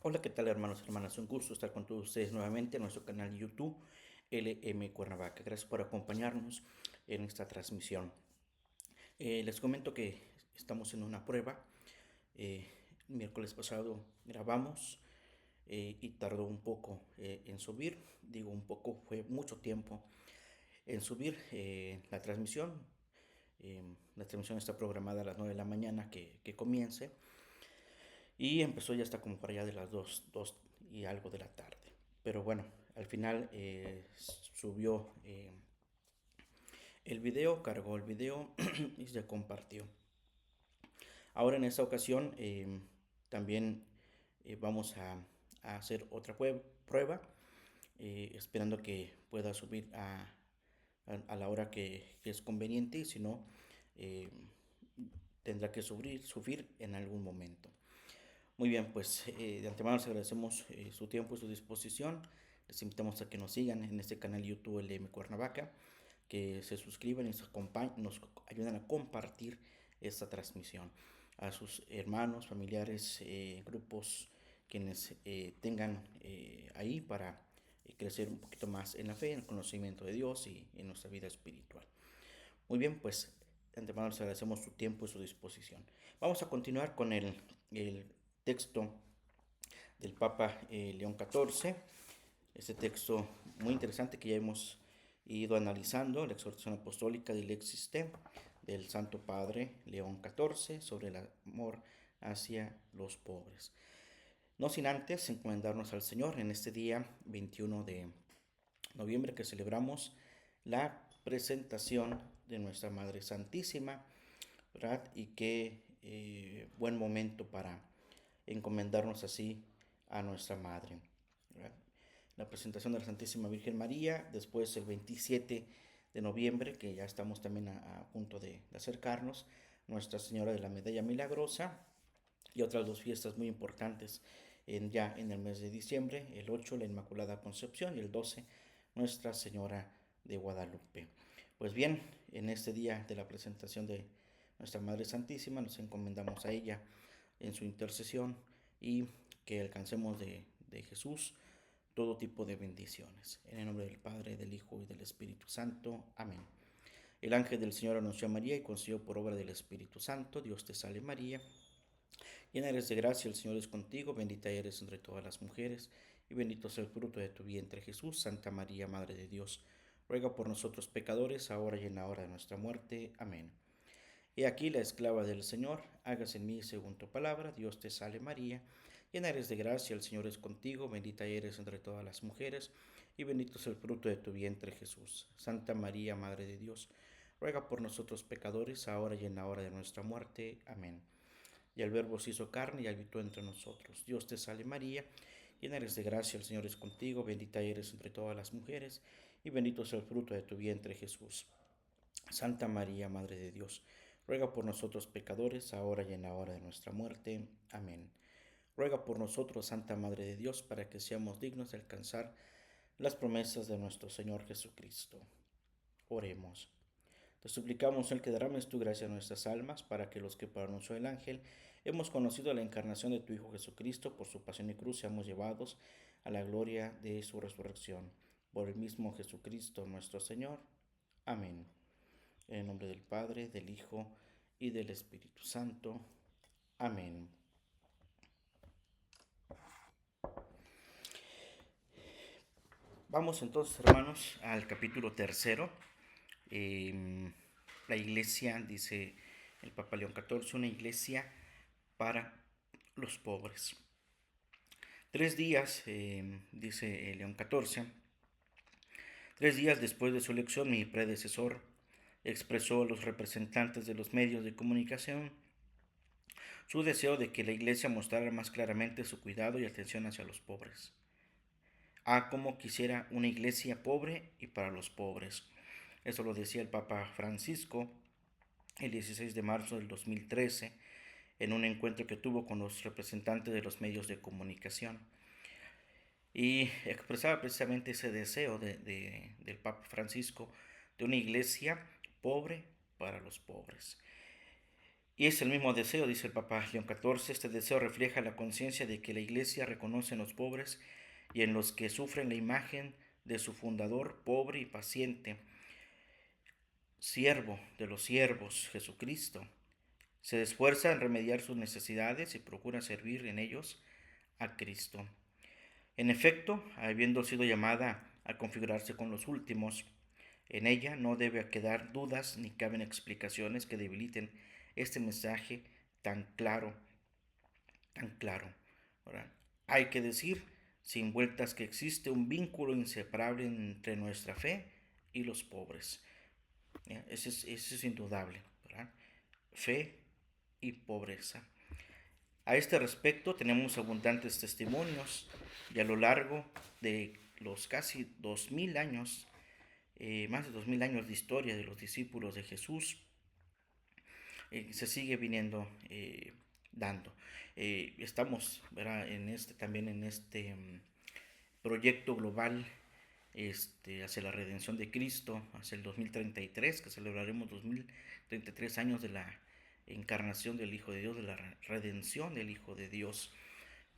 Hola, ¿qué tal hermanos y hermanas? Un gusto estar con todos ustedes nuevamente en nuestro canal de YouTube LM Cuernavaca. Gracias por acompañarnos en esta transmisión. Les comento que estamos en una prueba. El miércoles pasado grabamos y tardó un poco en subir. Digo un poco, fue mucho tiempo en subir la transmisión. La transmisión está programada a las 9 de la mañana que comience. Y empezó ya hasta como para allá de las 2 y algo de la tarde. Pero bueno, al final subió el video, cargó el video y se compartió. Ahora en esta ocasión también vamos a hacer otra prueba, esperando que pueda subir a la hora que es conveniente, y si no, eh, tendrá que subir en algún momento. Muy bien, pues de antemano les agradecemos su tiempo y su disposición. Les invitamos a que nos sigan en este canal YouTube LM Cuernavaca, que se suscriban y nos ayuden a compartir esta transmisión a sus hermanos, familiares, grupos, quienes tengan ahí para crecer un poquito más en la fe, en el conocimiento de Dios y en nuestra vida espiritual. Muy bien, pues de antemano les agradecemos su tiempo y su disposición. Vamos a continuar con el texto del Papa León XIV, este texto muy interesante que ya hemos ido analizando, la exhortación apostólica del Existe del Santo Padre León XIV sobre el amor hacia los pobres. No sin antes encomendarnos al Señor en este día 21 de noviembre que celebramos la presentación de nuestra Madre Santísima, ¿verdad? Y qué buen momento para encomendarnos así a nuestra Madre, ¿verdad? La presentación de la Santísima Virgen María, después el 27 de noviembre, que ya estamos también a punto de acercarnos, Nuestra Señora de la Medalla Milagrosa, y otras dos fiestas muy importantes ya en el mes de diciembre, el 8 la Inmaculada Concepción y el 12 Nuestra Señora de Guadalupe. Pues bien, en este día de la presentación de nuestra Madre Santísima nos encomendamos a ella en su intercesión y que alcancemos de Jesús todo tipo de bendiciones. En el nombre del Padre, del Hijo y del Espíritu Santo. Amén. El ángel del Señor anunció a María y concibió por obra del Espíritu Santo. Dios te salve María, llena eres de gracia, el Señor es contigo, bendita eres entre todas las mujeres, y bendito es el fruto de tu vientre Jesús. Santa María, Madre de Dios, ruega por nosotros pecadores, ahora y en la hora de nuestra muerte. Amén. He aquí la esclava del Señor, hágase en mí según tu palabra. Dios te salve María, llena eres de gracia, el Señor es contigo, bendita eres entre todas las mujeres, y bendito es el fruto de tu vientre Jesús. Santa María, Madre de Dios, ruega por nosotros pecadores, ahora y en la hora de nuestra muerte. Amén. Y el Verbo se hizo carne y habitó entre nosotros. Dios te salve María, llena eres de gracia, el Señor es contigo, bendita eres entre todas las mujeres, y bendito es el fruto de tu vientre Jesús. Santa María, Madre de Dios, ruega por nosotros pecadores, ahora y en la hora de nuestra muerte. Amén. Ruega por nosotros, Santa Madre de Dios, para que seamos dignos de alcanzar las promesas de nuestro Señor Jesucristo. Oremos. Te suplicamos, el que derrames tu gracia a nuestras almas, para que los que por anuncio del ángel hemos conocido la encarnación de tu Hijo Jesucristo, por su pasión y cruz, seamos llevados a la gloria de su resurrección. Por el mismo Jesucristo nuestro Señor. Amén. En el nombre del Padre, del Hijo y del Espíritu Santo. Amén. Vamos entonces, hermanos, al capítulo tercero. La iglesia, dice el Papa León XIV, una iglesia para los pobres. 3 días, dice León XIV, 3 días después de su elección, mi predecesor expresó a los representantes de los medios de comunicación su deseo de que la iglesia mostrara más claramente su cuidado y atención hacia los pobres. Como quisiera una iglesia pobre y para los pobres. Eso lo decía el Papa Francisco el 16 de marzo del 2013 en un encuentro que tuvo con los representantes de los medios de comunicación. Y expresaba precisamente ese deseo del Papa Francisco de una iglesia pobre para los pobres. Y es el mismo deseo, dice el Papa León XIV. Este deseo refleja la conciencia de que la Iglesia reconoce en los pobres y en los que sufren la imagen de su fundador, pobre y paciente, siervo de los siervos, Jesucristo. Se esfuerza en remediar sus necesidades y procura servir en ellos a Cristo. En efecto, habiendo sido llamada a configurarse con los últimos, en ella no debe quedar dudas ni caben explicaciones que debiliten este mensaje tan claro, tan claro. Ahora, hay que decir, sin vueltas, que existe un vínculo inseparable entre nuestra fe y los pobres. Ese es indudable, ¿verdad? Fe y pobreza. A este respecto tenemos abundantes testimonios y a lo largo de los casi 2000 años, más de 2000 años de historia de los discípulos de Jesús, se sigue viniendo dando. Estamos, ¿verdad? También en este proyecto global hacia la redención de Cristo, hacia el 2033, que celebraremos 2033 años de la encarnación del Hijo de Dios, de la redención del Hijo de Dios,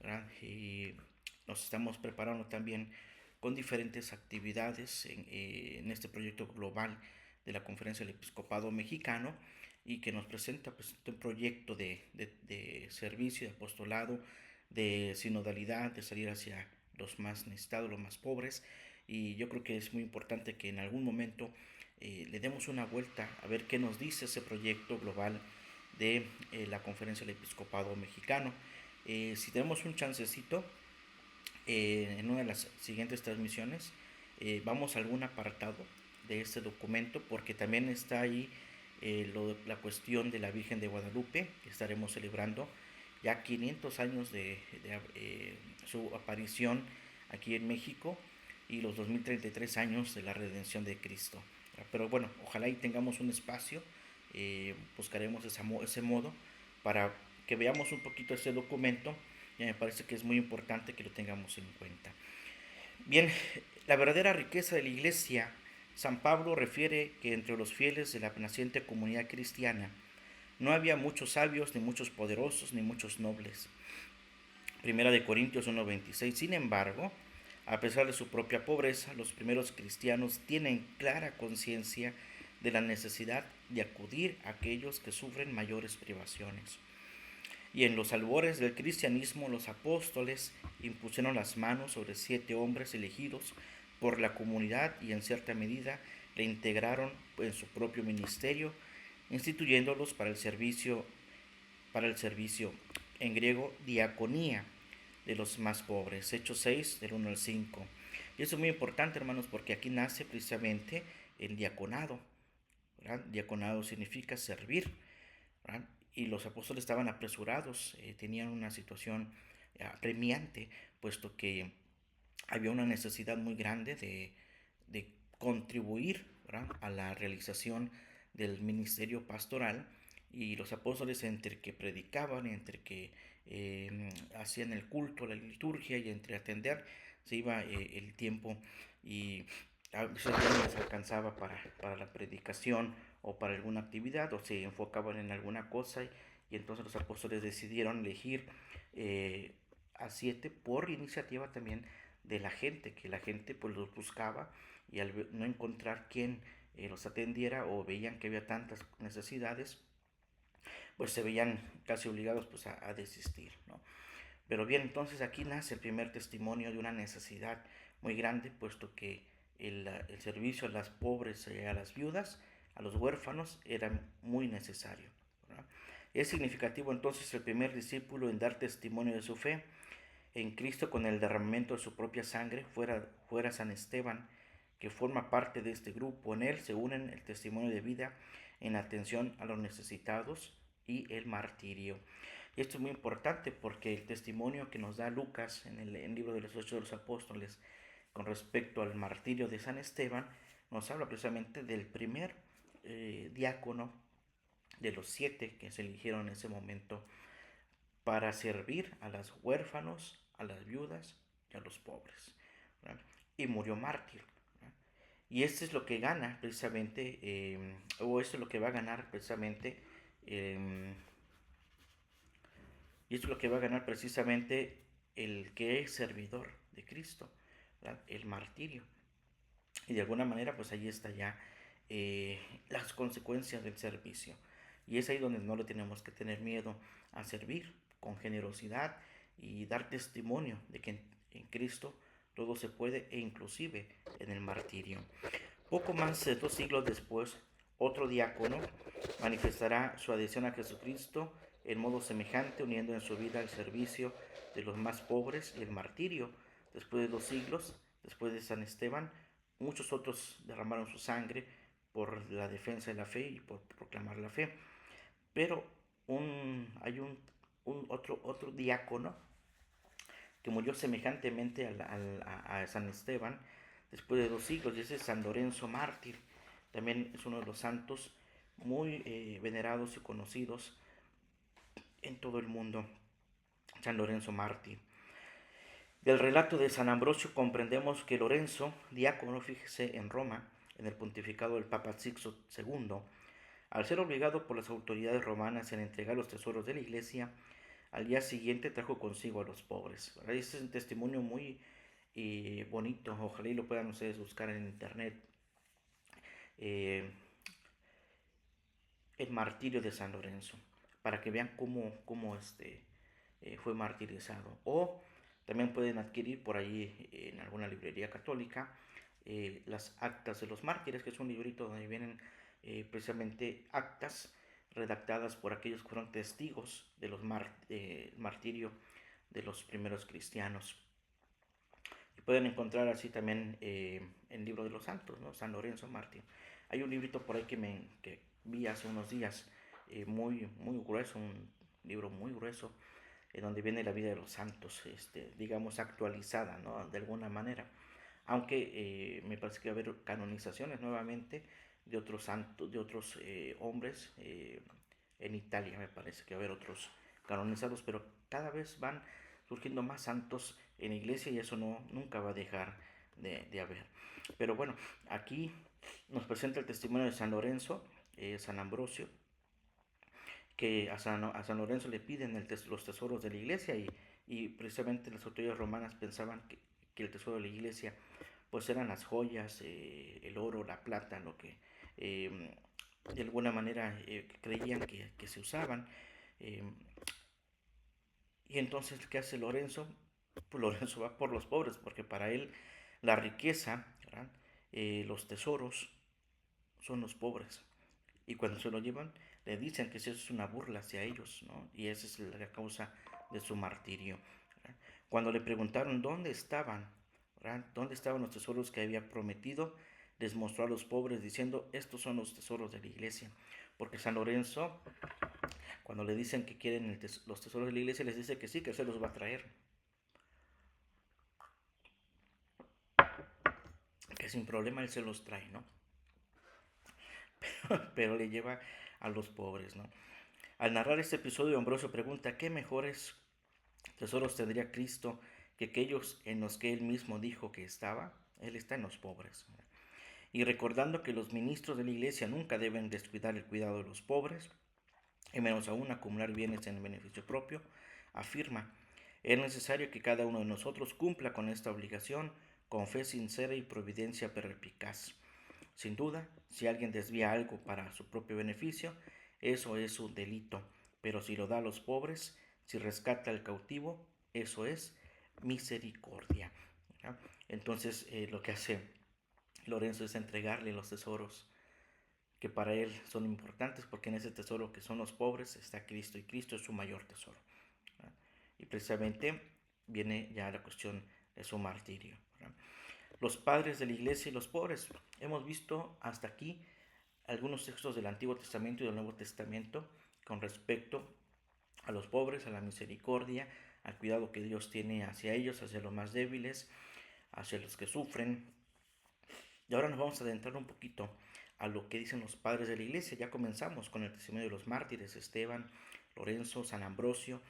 ¿verdad? Y nos estamos preparando también con diferentes actividades en este proyecto global de la Conferencia del Episcopado Mexicano, y que nos presenta pues, un proyecto de servicio, de apostolado, de sinodalidad, de salir hacia los más necesitados, los más pobres. Y yo creo que es muy importante que en algún momento le demos una vuelta a ver qué nos dice ese proyecto global de la Conferencia del Episcopado Mexicano. Si tenemos un chancecito, en una de las siguientes transmisiones vamos a algún apartado de este documento, porque también está ahí la cuestión de la Virgen de Guadalupe, que estaremos celebrando ya 500 años de su aparición aquí en México, y los 2033 años de la redención de Cristo. Pero bueno, ojalá y tengamos un espacio, buscaremos ese modo para que veamos un poquito ese documento. Y me parece que es muy importante que lo tengamos en cuenta. Bien, la verdadera riqueza de la Iglesia, San Pablo refiere que entre los fieles de la naciente comunidad cristiana no había muchos sabios, ni muchos poderosos, ni muchos nobles. Primera de Corintios 1:26. Sin embargo, a pesar de su propia pobreza, los primeros cristianos tienen clara conciencia de la necesidad de acudir a aquellos que sufren mayores privaciones. Y en los albores del cristianismo, los apóstoles impusieron las manos sobre 7 hombres elegidos por la comunidad y en cierta medida le integraron en su propio ministerio, instituyéndolos para el servicio, en griego diaconía, de los más pobres. Hechos 6, del 1 al 5. Y eso es muy importante, hermanos, porque aquí nace precisamente el diaconado, ¿verdad? Diaconado significa servir, ¿verdad? Y los apóstoles estaban apresurados, tenían una situación apremiante, puesto que había una necesidad muy grande de contribuir, ¿verdad?, a la realización del ministerio pastoral. Y los apóstoles, entre que predicaban, entre que hacían el culto, la liturgia, y entre atender, se iba el tiempo, y a veces ya no les alcanzaba para la predicación o para alguna actividad, o se enfocaban en alguna cosa, y entonces los apóstoles decidieron elegir a 7 por iniciativa también de la gente, que la gente pues los buscaba, y al no encontrar quien los atendiera, o veían que había tantas necesidades, pues se veían casi obligados pues a desistir, ¿no? Pero bien, entonces aquí nace el primer testimonio de una necesidad muy grande, puesto que el servicio a las pobres, a las viudas, a los huérfanos, era muy necesario, ¿verdad? Es significativo entonces el primer discípulo en dar testimonio de su fe en Cristo con el derramamiento de su propia sangre, fuera San Esteban, que forma parte de este grupo. En él se unen el testimonio de vida en atención a los necesitados y el martirio. Y esto es muy importante, porque el testimonio que nos da Lucas en el libro de los Hechos de los Apóstoles con respecto al martirio de San Esteban nos habla precisamente del primer diácono de los 7 que se eligieron en ese momento para servir a los huérfanos, a las viudas y a los pobres, ¿verdad? Y murió mártir, ¿verdad? Y esto es lo que gana precisamente, o esto es lo que va a ganar precisamente Y esto es lo que va a ganar precisamente el que es servidor de Cristo, ¿verdad? El martirio. Y de alguna manera, pues ahí está ya eh, las consecuencias del servicio. Y es ahí donde no le tenemos que tener miedo a servir con generosidad y dar testimonio de que en Cristo todo se puede e inclusive en el martirio. Poco más de 2 siglos después, otro diácono manifestará su adhesión a Jesucristo en modo semejante, uniendo en su vida el servicio de los más pobres y el martirio. Después de 2 siglos, después de San Esteban, muchos otros derramaron su sangre por la defensa de la fe y por proclamar la fe. Pero hay otro diácono que murió semejantemente a San Esteban después de 2 siglos, y ese es San Lorenzo Mártir. También es uno de los santos muy venerados y conocidos en todo el mundo, San Lorenzo Mártir. Del relato de San Ambrosio comprendemos que Lorenzo, diácono, fíjese, en Roma, en el pontificado del Papa Sixto II, al ser obligado por las autoridades romanas en entregar los tesoros de la iglesia, al día siguiente trajo consigo a los pobres. Este es un testimonio muy bonito, ojalá y lo puedan ustedes buscar en internet. Eh, el martirio de San Lorenzo, para que vean cómo fue martirizado. O también pueden adquirir por ahí en alguna librería católica las actas de los mártires, que es un librito donde vienen precisamente actas redactadas por aquellos que fueron testigos de los martirio de los primeros cristianos. Y pueden encontrar así también el libro de los santos, ¿no? San Lorenzo Mártir. Hay un librito por ahí que vi hace unos días, muy grueso, un libro muy grueso, donde viene la vida de los santos, digamos, actualizada, ¿no? De alguna manera. Aunque me parece que va a haber canonizaciones nuevamente de otros santos, de otros hombres. En Italia me parece que va a haber otros canonizados, pero cada vez van surgiendo más santos en la iglesia y eso nunca va a dejar de haber. Pero bueno, aquí nos presenta el testimonio de San Lorenzo, San Ambrosio, que a San Lorenzo le piden los tesoros de la iglesia, y precisamente las autoridades romanas pensaban que el tesoro de la iglesia pues eran las joyas, el oro, la plata, lo que eh, de alguna manera creían que se usaban. eh, y entonces, ¿qué hace Lorenzo? Pues Lorenzo va por los pobres, porque para él la riqueza, ¿verdad? Los tesoros son los pobres. Y cuando se lo llevan, le dicen que eso es una burla hacia ellos, ¿no? Y esa es la causa de su martirio, ¿verdad? Cuando le preguntaron dónde estaban, ¿verdad? ¿Dónde estaban los tesoros que había prometido? Les mostró a los pobres diciendo, estos son los tesoros de la iglesia. Porque San Lorenzo, cuando le dicen que quieren los tesoros de la iglesia, les dice que sí, que se los va a traer. Que sin problema él se los trae, ¿no? Pero le lleva a los pobres, ¿no? Al narrar este episodio, Ambrosio pregunta, ¿qué mejores tesoros tendría Cristo que aquellos en los que él mismo dijo que estaba? Él está en los pobres. Y recordando que los ministros de la iglesia nunca deben descuidar el cuidado de los pobres, y menos aún acumular bienes en beneficio propio, afirma, es necesario que cada uno de nosotros cumpla con esta obligación con fe sincera y providencia perspicaz. Sin duda, si alguien desvía algo para su propio beneficio, eso es un delito, pero si lo da a los pobres, si rescata al cautivo, eso es misericordia. ¿Ya? Entonces, lo que hace Lorenzo es entregarle los tesoros que para él son importantes, porque en ese tesoro que son los pobres está Cristo, y Cristo es su mayor tesoro. ¿Verdad? Y precisamente viene ya la cuestión de su martirio. ¿Verdad? Los padres de la iglesia y los pobres. Hemos visto hasta aquí algunos textos del Antiguo Testamento y del Nuevo Testamento con respecto a los pobres, a la misericordia, al cuidado que Dios tiene hacia ellos, hacia los más débiles, hacia los que sufren. Y ahora nos vamos a adentrar un poquito a lo que dicen los padres de la iglesia. Ya comenzamos con el testimonio de los mártires, Esteban, Lorenzo, San Ambrosio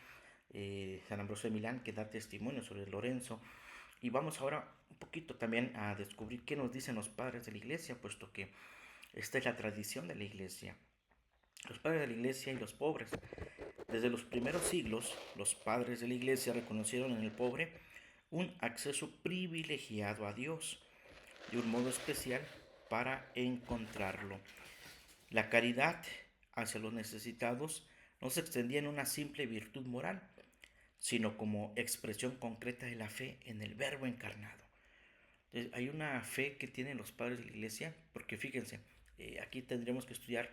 de Milán, que da testimonio sobre Lorenzo. Y vamos ahora un poquito también a descubrir qué nos dicen los padres de la iglesia, puesto que esta es la tradición de la iglesia. Los padres de la iglesia y los pobres. Desde los primeros siglos, los padres de la iglesia reconocieron en el pobre un acceso privilegiado a Dios, de un modo especial para encontrarlo. La caridad hacia los necesitados no se extendía en una simple virtud moral, sino como expresión concreta de la fe en el Verbo encarnado. Entonces, hay una fe que tienen los padres de la iglesia, porque fíjense, aquí tendremos que estudiar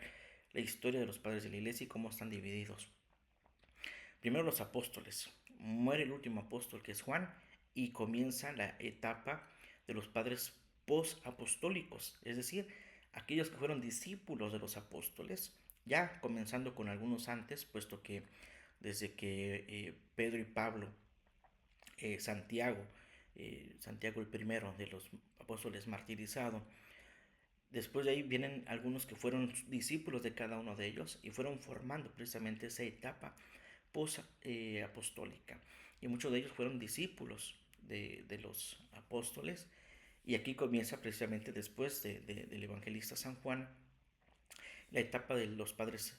la historia de los padres de la iglesia y cómo están divididos. Primero los apóstoles. Muere el último apóstol, que es Juan, y comienza la etapa de los padres post-apostólicos, es decir, aquellos que fueron discípulos de los apóstoles, ya comenzando con algunos antes, puesto que desde que Pedro y Pablo, Santiago, Santiago el primero de los apóstoles martirizado, después de ahí vienen algunos que fueron discípulos de cada uno de ellos y fueron formando precisamente esa etapa post-apostólica. Y muchos de ellos fueron discípulos de los apóstoles. Y aquí comienza precisamente después del evangelista San Juan la etapa de los padres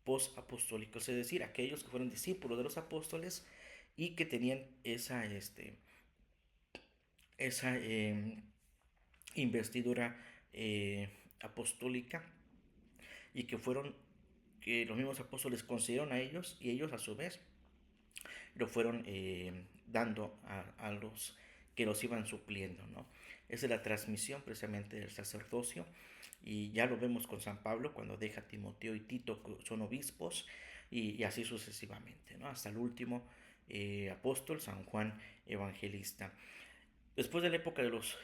post-apostólicos, es decir, aquellos que fueron discípulos de los apóstoles y que tenían esa investidura apostólica y que los mismos apóstoles concedieron a ellos y ellos a su vez lo fueron dando a los que los iban supliendo, ¿no? Esa es la transmisión precisamente del sacerdocio y ya lo vemos con San Pablo cuando deja a Timoteo y Tito, son obispos y así sucesivamente, ¿no? Hasta el último apóstol, San Juan Evangelista. Después de la época de los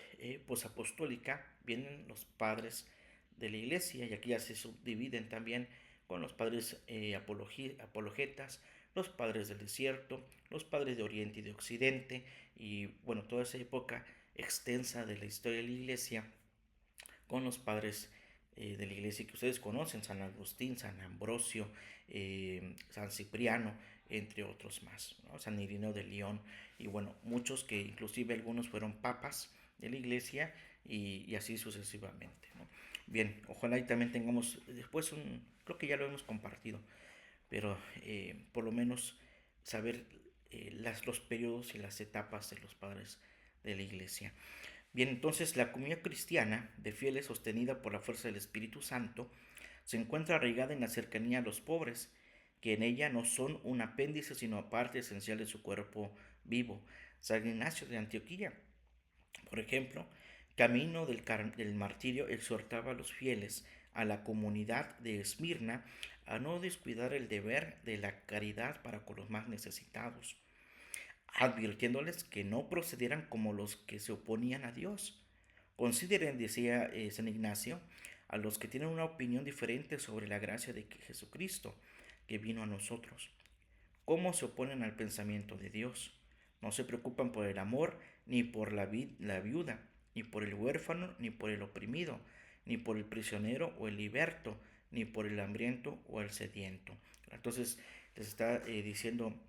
posapostólica vienen los padres de la iglesia y aquí ya se subdividen también con los padres apologetas, los padres del desierto, los padres de Oriente y de Occidente y bueno, toda esa época extensa de la historia de la iglesia con los padres de la iglesia que ustedes conocen, San Agustín, San Ambrosio, San Cipriano, entre otros más, ¿no? San Irineo de León y bueno, muchos que inclusive algunos fueron papas de la iglesia y así sucesivamente, ¿no? Bien, ojalá y también tengamos después creo que ya lo hemos compartido, pero por lo menos saber los periodos y las etapas de los padres de la iglesia. Bien, entonces la comunidad cristiana de fieles sostenida por la fuerza del Espíritu Santo se encuentra arraigada en la cercanía a los pobres, que en ella no son un apéndice sino parte esencial de su cuerpo vivo. San Ignacio de Antioquía, por ejemplo, camino del martirio, exhortaba a los fieles a la comunidad de Esmirna a no descuidar el deber de la caridad para con los más necesitados, advirtiéndoles que no procedieran como los que se oponían a Dios. Consideren, decía San Ignacio, a los que tienen una opinión diferente sobre la gracia de Jesucristo, que vino a nosotros. ¿Cómo se oponen al pensamiento de Dios? No se preocupan por el amor, ni por la viuda, ni por el huérfano, ni por el oprimido, ni por el prisionero o el liberto, ni por el hambriento o el sediento. Entonces les está diciendo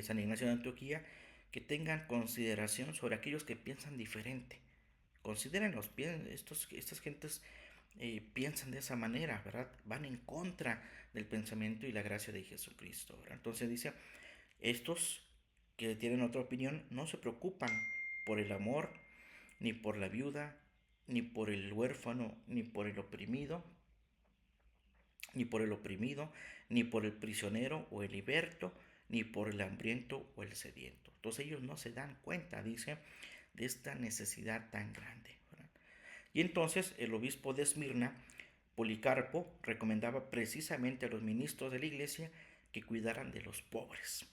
San Ignacio de Antioquía que tengan consideración sobre aquellos que piensan diferente. Considérenlos, estas gentes piensan de esa manera, ¿verdad? Van en contra del pensamiento y la gracia de Jesucristo, ¿verdad? Entonces dice, estos que tienen otra opinión no se preocupan por el amor, ni por la viuda, ni por el huérfano, ni por el oprimido, ni por el prisionero o el liberto, ni por el hambriento o el sediento. Entonces ellos no se dan cuenta, dice, de esta necesidad tan grande, ¿verdad? Y entonces el obispo de Esmirna, Policarpo, recomendaba precisamente a los ministros de la iglesia que cuidaran de los pobres.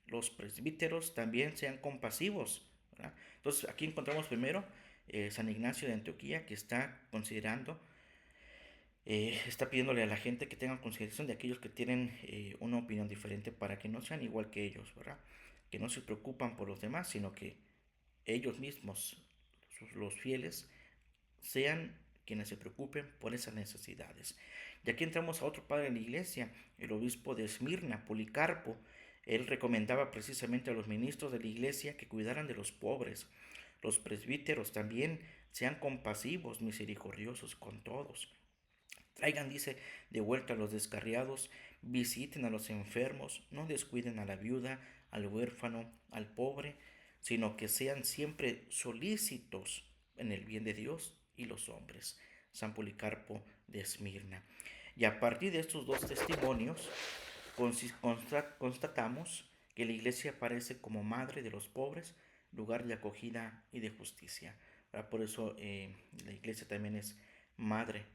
Los presbíteros también sean compasivos, ¿verdad? Entonces aquí encontramos primero San Ignacio de Antioquía, que está considerando, está pidiéndole a la gente que tengan consideración de aquellos que tienen una opinión diferente para que no sean igual que ellos, ¿verdad? Que no se preocupan por los demás, sino que ellos mismos, los fieles, sean quienes se preocupen por esas necesidades. Y aquí entramos a otro padre de la iglesia, el obispo de Esmirna, Policarpo. Él recomendaba precisamente a los ministros de la iglesia que cuidaran de los pobres. Los presbíteros también sean compasivos, misericordiosos con todos. Traigan, dice, de vuelta a los descarriados, visiten a los enfermos, no descuiden a la viuda, al huérfano, al pobre, sino que sean siempre solícitos en el bien de Dios y los hombres. San Policarpo de Esmirna. Y a partir de estos dos testimonios, constatamos que la iglesia aparece como madre de los pobres, lugar de acogida y de justicia. ¿Verdad? Por eso la iglesia también es madre,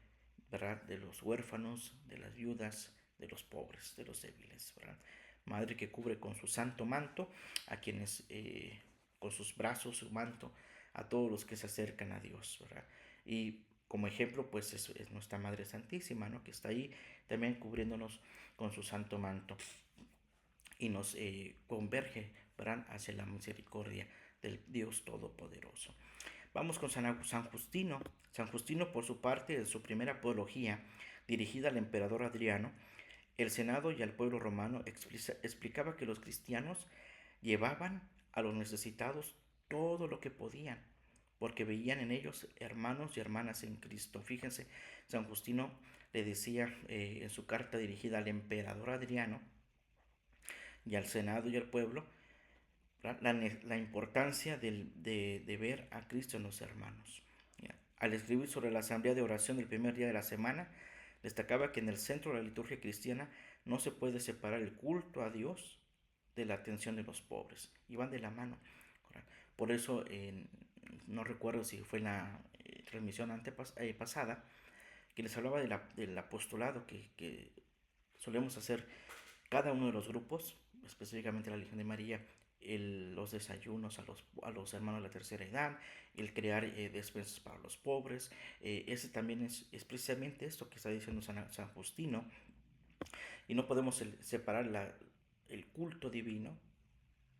¿verdad?, de los huérfanos, de las viudas, de los pobres, de los débiles, ¿verdad? Madre que cubre con su santo manto a quienes, con sus brazos, su manto, a todos los que se acercan a Dios, ¿verdad? Y como ejemplo, pues es nuestra Madre Santísima, ¿no?, que está ahí también cubriéndonos con su santo manto y nos converge, ¿verdad?, hacia la misericordia del Dios Todopoderoso. Vamos con San Justino. San Justino, por su parte, en su primera apología, dirigida al emperador Adriano, el Senado y al pueblo romano, explicaba que los cristianos llevaban a los necesitados todo lo que podían, porque veían en ellos hermanos y hermanas en Cristo. Fíjense, San Justino le decía en su carta dirigida al emperador Adriano y al Senado y al pueblo, la importancia de ver a Cristo en los hermanos. Al escribir sobre la asamblea de oración del primer día de la semana, destacaba que en el centro de la liturgia cristiana no se puede separar el culto a Dios de la atención de los pobres, y van de la mano. Por eso, no recuerdo si fue en la transmisión pasada, que les hablaba del apostolado que solemos hacer cada uno de los grupos, específicamente la Legión de María, los desayunos a los hermanos de la tercera edad, el crear despensas para los pobres. Ese también es precisamente esto que está diciendo San Justino, y no podemos separar el culto divino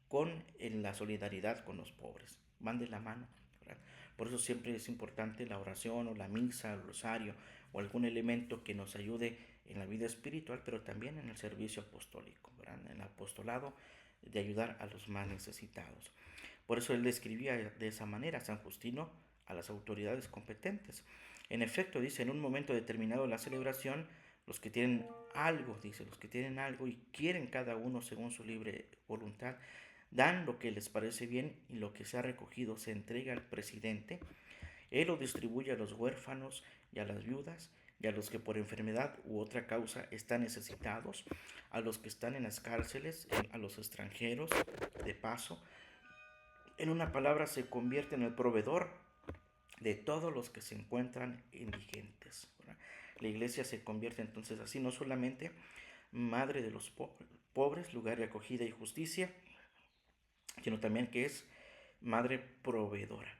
con la solidaridad con los pobres, van de la mano, ¿verdad? Por eso siempre es importante la oración o la misa, el rosario o algún elemento que nos ayude en la vida espiritual, pero también en el servicio apostólico, ¿verdad?, en el apostolado, de ayudar a los más necesitados. Por eso él describía de esa manera, San Justino, a las autoridades competentes. En efecto, dice, en un momento determinado de la celebración, los que tienen algo, dice, los que tienen algo y quieren cada uno según su libre voluntad, dan lo que les parece bien, y lo que se ha recogido se entrega al presidente. Él lo distribuye a los huérfanos y a las viudas, y a los que por enfermedad u otra causa están necesitados, a los que están en las cárceles, a los extranjeros de paso. En una palabra, se convierte en el proveedor de todos los que se encuentran indigentes, ¿verdad? La iglesia se convierte entonces así, no solamente madre de los pobres, lugar de acogida y justicia, sino también que es madre proveedora,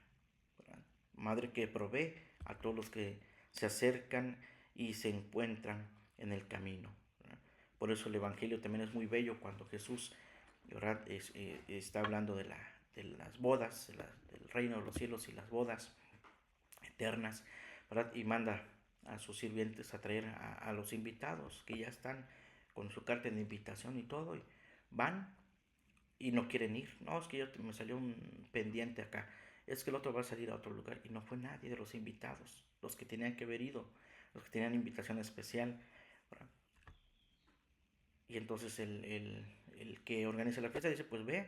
¿verdad? Madre que provee a todos los que se acercan y se encuentran en el camino, ¿verdad? Por eso el Evangelio también es muy bello cuando Jesús, ¿verdad?, está hablando de las bodas, del reino de los cielos y las bodas eternas, ¿verdad?, y manda a sus sirvientes a traer a los invitados que ya están con su carta de invitación y todo, y van y no quieren ir. No, es que me salió un pendiente acá, es que el otro va a salir a otro lugar, y no fue nadie de los invitados, los que tenían que haber ido, los que tenían invitación especial, ¿verdad? Y entonces el que organiza la fiesta dice, pues ve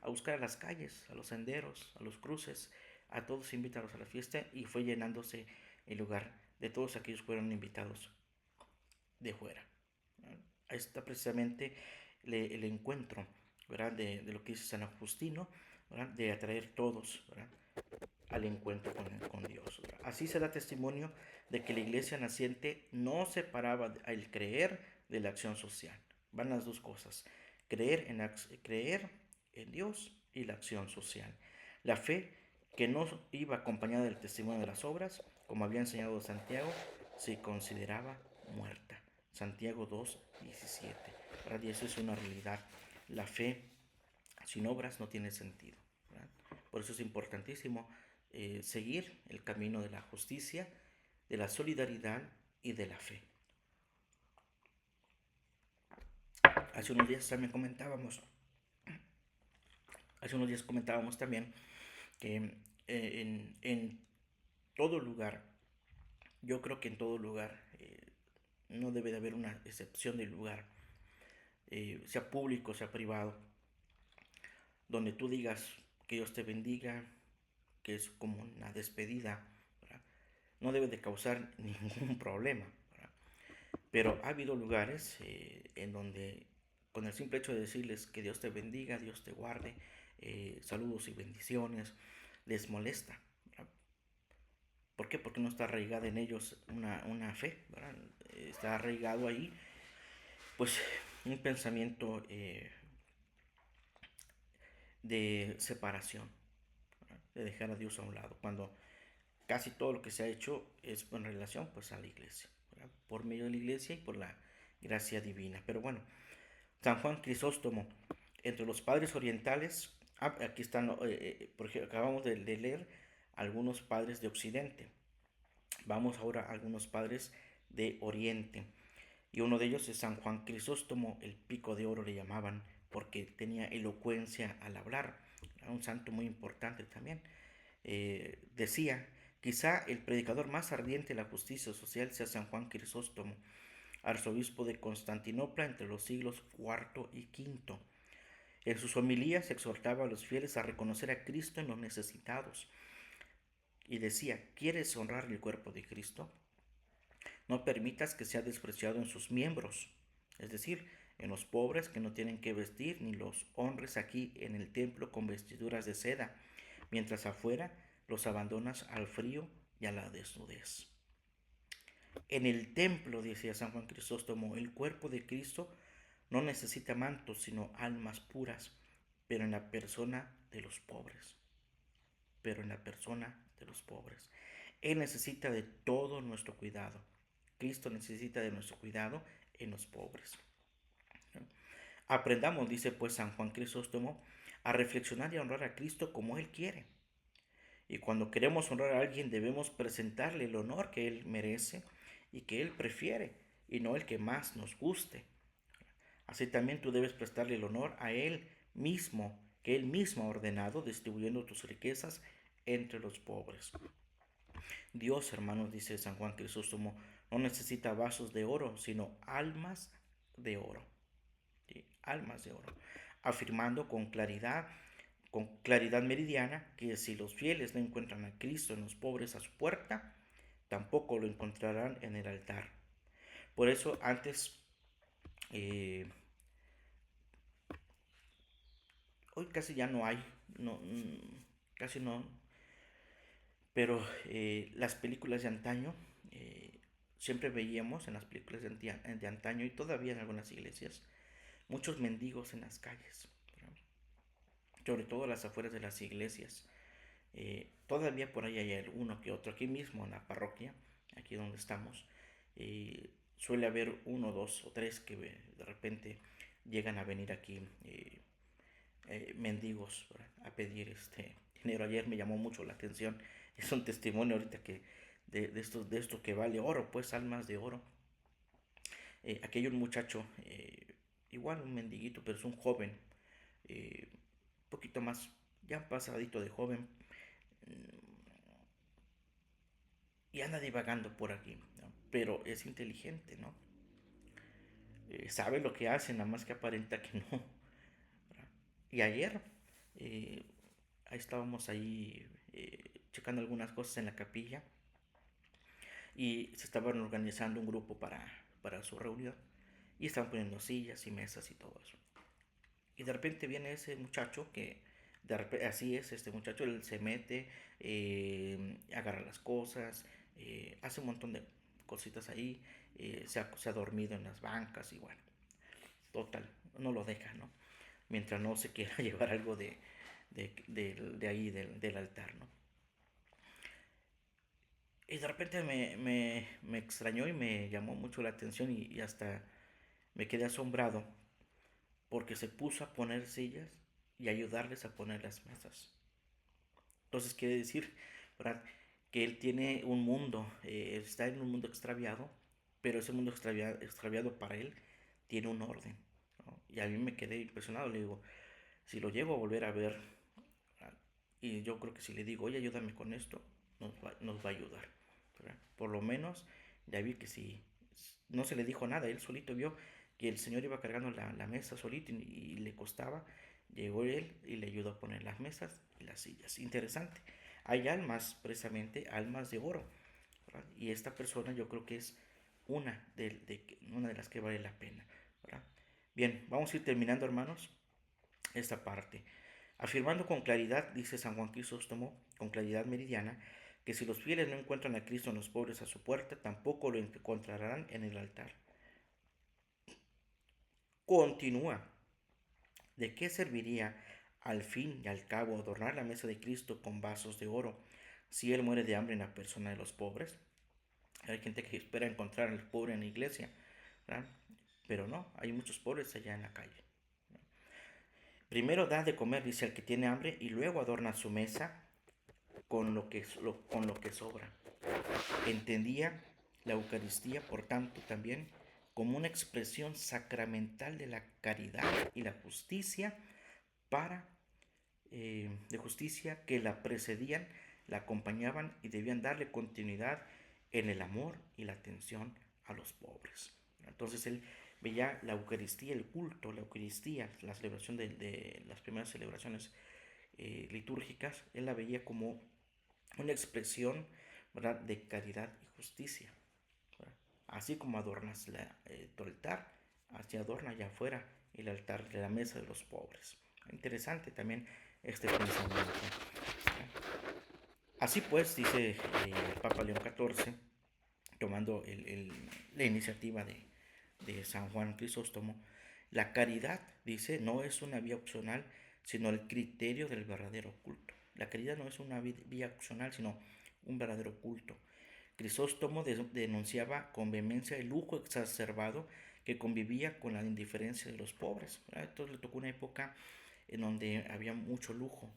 a buscar a las calles, a los senderos, a los cruces, a todos invítalos a la fiesta, y fue llenándose el lugar de todos aquellos que fueron invitados de fuera. Ahí está precisamente el encuentro, ¿verdad?, de lo que dice San Agustino, ¿verdad?, de atraer todos, ¿verdad?, al encuentro con Dios, ¿verdad? Así se da testimonio de que la iglesia naciente no separaba el creer de la acción social. Van las dos cosas, creer en Dios y la acción social. La fe, que no iba acompañada del testimonio de las obras, como había enseñado Santiago, se consideraba muerta. Santiago 2:17. Y eso es una realidad. La fe sin obras no tiene sentido, ¿verdad? Por eso es importantísimo seguir el camino de la justicia, de la solidaridad y de la fe. Hace unos días también comentábamos también que en todo lugar, yo creo que en todo lugar, no debe de haber una excepción del lugar, sea público, sea privado, donde tú digas que Dios te bendiga, que es como una despedida, ¿verdad? No debe de causar ningún problema, ¿verdad? Pero ha habido lugares en donde con el simple hecho de decirles que Dios te bendiga, Dios te guarde, saludos y bendiciones, les molesta, ¿verdad? ¿Por qué? Porque no está arraigada en ellos una fe, ¿verdad? Está arraigado ahí, pues, un pensamiento de separación, ¿verdad? De dejar a Dios a un lado, cuando casi todo lo que se ha hecho es en relación pues a la iglesia, ¿verdad? Por medio de la iglesia y por la gracia divina. Pero bueno, San Juan Crisóstomo, entre los padres orientales, aquí están, por ejemplo, acabamos de leer algunos padres de Occidente. Vamos ahora a algunos padres de Oriente. Y uno de ellos es San Juan Crisóstomo, el pico de oro le llamaban, porque tenía elocuencia al hablar. Era un santo muy importante también. Decía, quizá el predicador más ardiente de la justicia social sea San Juan Crisóstomo, arzobispo de Constantinopla entre los siglos IV y V. En sus homilías exhortaba a los fieles a reconocer a Cristo en los necesitados y decía, ¿quieres honrar el cuerpo de Cristo? No permitas que sea despreciado en sus miembros, es decir, en los pobres que no tienen que vestir, ni los honres aquí en el templo con vestiduras de seda, mientras afuera los abandonas al frío y a la desnudez. En el templo, decía San Juan Crisóstomo, el cuerpo de Cristo no necesita mantos, sino almas puras, pero en la persona de los pobres, pero en la persona de los pobres. Él necesita de todo nuestro cuidado. Cristo necesita de nuestro cuidado en los pobres. Aprendamos, dice pues San Juan Crisóstomo, a reflexionar y a honrar a Cristo como Él quiere. Y cuando queremos honrar a alguien debemos presentarle el honor que Él merece y que Él prefiere, y no el que más nos guste. Así también tú debes prestarle el honor a Él mismo, que Él mismo ha ordenado, distribuyendo tus riquezas entre los pobres. Dios, hermanos, dice San Juan Crisóstomo, no necesita vasos de oro, sino almas de oro. ¿Sí? Almas de oro. Afirmando con claridad meridiana, que si los fieles no encuentran a Cristo en los pobres a su puerta, tampoco lo encontrarán en el altar. Por eso antes, eh, hoy casi ya no hay, no, casi no, pero las películas de antaño, siempre veíamos en las películas de antaño y todavía en algunas iglesias, muchos mendigos en las calles, ¿verdad? Sobre todo a las afueras de las iglesias. Todavía por ahí hay uno que otro, aquí mismo en la parroquia, aquí donde estamos, suele haber uno, dos o tres que de repente llegan a venir aquí mendigos, ¿verdad? A pedir dinero. Ayer me llamó mucho la atención, es un testimonio ahorita que de esto que vale oro, pues almas de oro. Aquí hay un muchacho, igual un mendiguito, pero es un joven, un poquito más, ya pasadito de joven, y anda divagando por aquí, ¿no? Pero es inteligente, ¿no? Sabe lo que hace, nada más que aparenta que no, ¿verdad? Y ayer eh, ahí estábamos ahí checando algunas cosas en la capilla y se estaban organizando un grupo para su reunión y estaban poniendo sillas y mesas y todo eso. Y de repente viene ese muchacho que, así es, este muchacho, él se mete, agarra las cosas, hace un montón de cositas ahí, se ha dormido en las bancas y bueno, total, no lo deja, ¿no? Mientras no se quiera llevar algo de ahí, del altar, ¿no? Y de repente me extrañó y me llamó mucho la atención y hasta me quedé asombrado porque se puso a poner sillas y ayudarles a poner las mesas. Entonces quiere decir, ¿verdad? Que él tiene un mundo, está en un mundo extraviado, pero ese mundo extraviado para él tiene un orden, ¿no? Y a mí me quedé impresionado, le digo, si lo llego a volver a ver, ¿verdad? Y yo creo que si le digo, oye, ayúdame con esto, nos va a ayudar, ¿verdad? Por lo menos ya vi que sí, no se le dijo nada, él solito vio que el Señor iba cargando la mesa solito y le costaba. Llegó él y le ayudó a poner las mesas y las sillas. Interesante. Hay almas, precisamente, almas de oro, ¿verdad? Y esta persona yo creo que es una de las que vale la pena, ¿verdad? Bien, vamos a ir terminando, hermanos, esta parte. Afirmando con claridad, dice San Juan Crisóstomo, con claridad meridiana, que si los fieles no encuentran a Cristo en los pobres a su puerta, tampoco lo encontrarán en el altar. Continúa. ¿De qué serviría al fin y al cabo adornar la mesa de Cristo con vasos de oro si Él muere de hambre en la persona de los pobres? Hay gente que espera encontrar al pobre en la iglesia, ¿verdad? Pero no, hay muchos pobres allá en la calle. Primero da de comer, dice, al que tiene hambre, y luego adorna su mesa con lo que sobra. Entendía la Eucaristía, por tanto, también como una expresión sacramental de la caridad y la justicia para de justicia que la precedían, la acompañaban y debían darle continuidad en el amor y la atención a los pobres. Entonces él veía la Eucaristía, el culto, la Eucaristía, la celebración de las primeras celebraciones litúrgicas, él la veía como una expresión, ¿verdad?, de caridad y justicia, ¿verdad? Así como adornas tu altar, así adorna allá afuera el altar de la mesa de los pobres. Interesante también este pensamiento. Así pues, dice el Papa León XIV, tomando la iniciativa de San Juan Crisóstomo, la caridad, dice, no es una vía opcional, sino el criterio del verdadero culto. La caridad no es una vía opcional, sino un verdadero culto. Crisóstomo denunciaba con vehemencia el lujo exacerbado que convivía con la indiferencia de los pobres, ¿verdad? Entonces le tocó una época en donde había mucho lujo.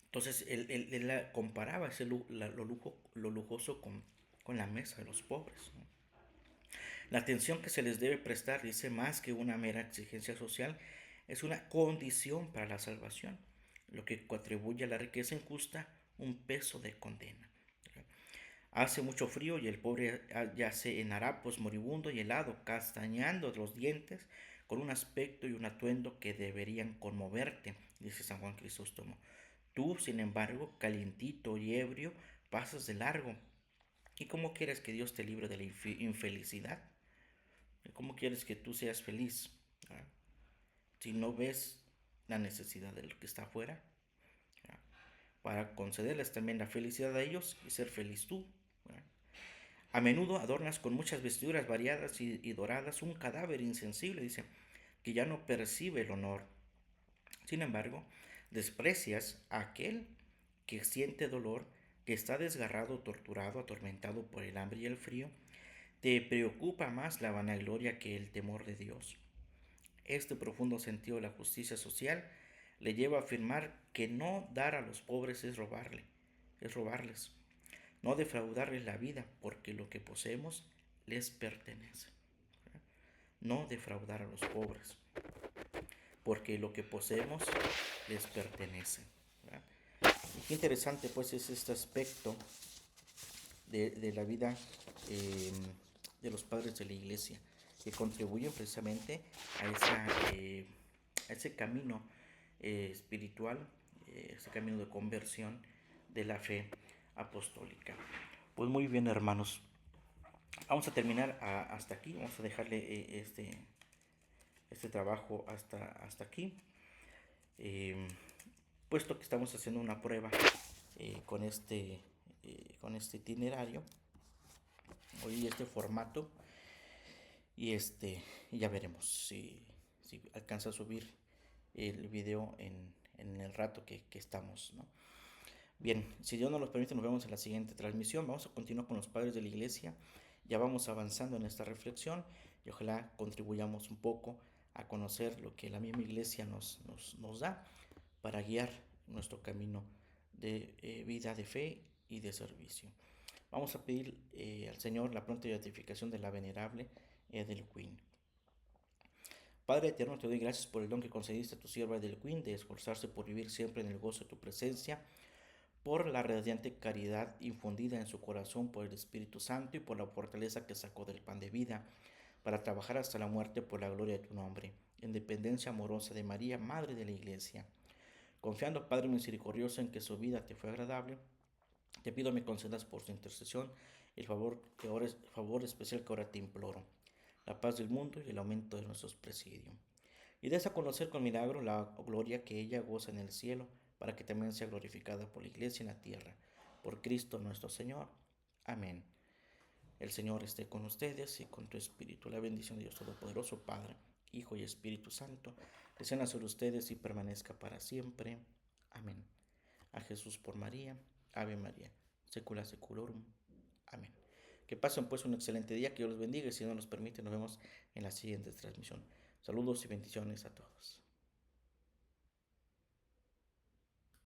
Entonces él comparaba lo lujoso con la mesa de los pobres, ¿no? La atención que se les debe prestar, dice, más que una mera exigencia social, es una condición para la salvación, lo que contribuye a la riqueza injusta, un peso de condena. Hace mucho frío y el pobre yace en harapos moribundo y helado, castañando los dientes, con un aspecto y un atuendo que deberían conmoverte, dice San Juan Crisóstomo. Tú, sin embargo, calientito y ebrio, pasas de largo. ¿Y cómo quieres que Dios te libre de la infelicidad? ¿Cómo quieres que tú seas feliz? ¿Ah? Si no ves la necesidad de lo que está afuera, ¿ah?, para concederles también la felicidad a ellos y ser feliz tú. ¿Ah? A menudo adornas con muchas vestiduras variadas y doradas un cadáver insensible, dice, que ya no percibe el honor. Sin embargo, desprecias a aquel que siente dolor, que está desgarrado, torturado, atormentado por el hambre y el frío. Te preocupa más la vanagloria que el temor de Dios. Este profundo sentido de la justicia social le lleva a afirmar que no dar a los pobres es robarles, no defraudarles la vida, porque lo que poseemos les pertenece. No defraudar a los pobres, porque lo que poseemos les pertenece, ¿verdad? Y qué interesante pues es este aspecto de la vida eh, de los padres de la iglesia, que contribuyen precisamente a ese camino espiritual, ese camino de conversión de la fe apostólica. Pues muy bien, hermanos, vamos a terminar hasta aquí, vamos a dejarle este trabajo hasta aquí, eh, puesto que estamos haciendo una prueba eh, con, este, con este itinerario, hoy este formato, y ya veremos si alcanza a subir el video en el rato que estamos, ¿no? Bien, si Dios nos lo permite, nos vemos en la siguiente transmisión. Vamos a continuar con los padres de la iglesia. Ya vamos avanzando en esta reflexión y ojalá contribuyamos un poco a conocer lo que la misma iglesia nos da para guiar nuestro camino de vida, de fe y de servicio. Vamos a pedir al Señor la pronta beatificación de la venerable Edelquin. Padre eterno, te doy gracias por el don que concediste a tu sierva Edelquin de esforzarse por vivir siempre en el gozo de tu presencia, por la radiante caridad infundida en su corazón por el Espíritu Santo y por la fortaleza que sacó del pan de vida, para trabajar hasta la muerte por la gloria de tu nombre, en dependencia amorosa de María, Madre de la Iglesia. Confiando, Padre misericordioso, en que su vida te fue agradable, te pido me concedas por su intercesión el favor especial que ahora te imploro, la paz del mundo y el aumento de nuestros presidios. Y des a conocer con milagro la gloria que ella goza en el cielo, para que también sea glorificada por la Iglesia en la tierra. Por Cristo nuestro Señor. Amén. El Señor esté con ustedes y con tu espíritu. La bendición de Dios Todopoderoso, Padre, Hijo y Espíritu Santo, descienda sobre ustedes y permanezca para siempre. Amén. A Jesús por María. Ave María. Secula seculorum. Amén. Que pasen pues un excelente día, que Dios los bendiga y si no nos permite nos vemos en la siguiente transmisión. Saludos y bendiciones a todos.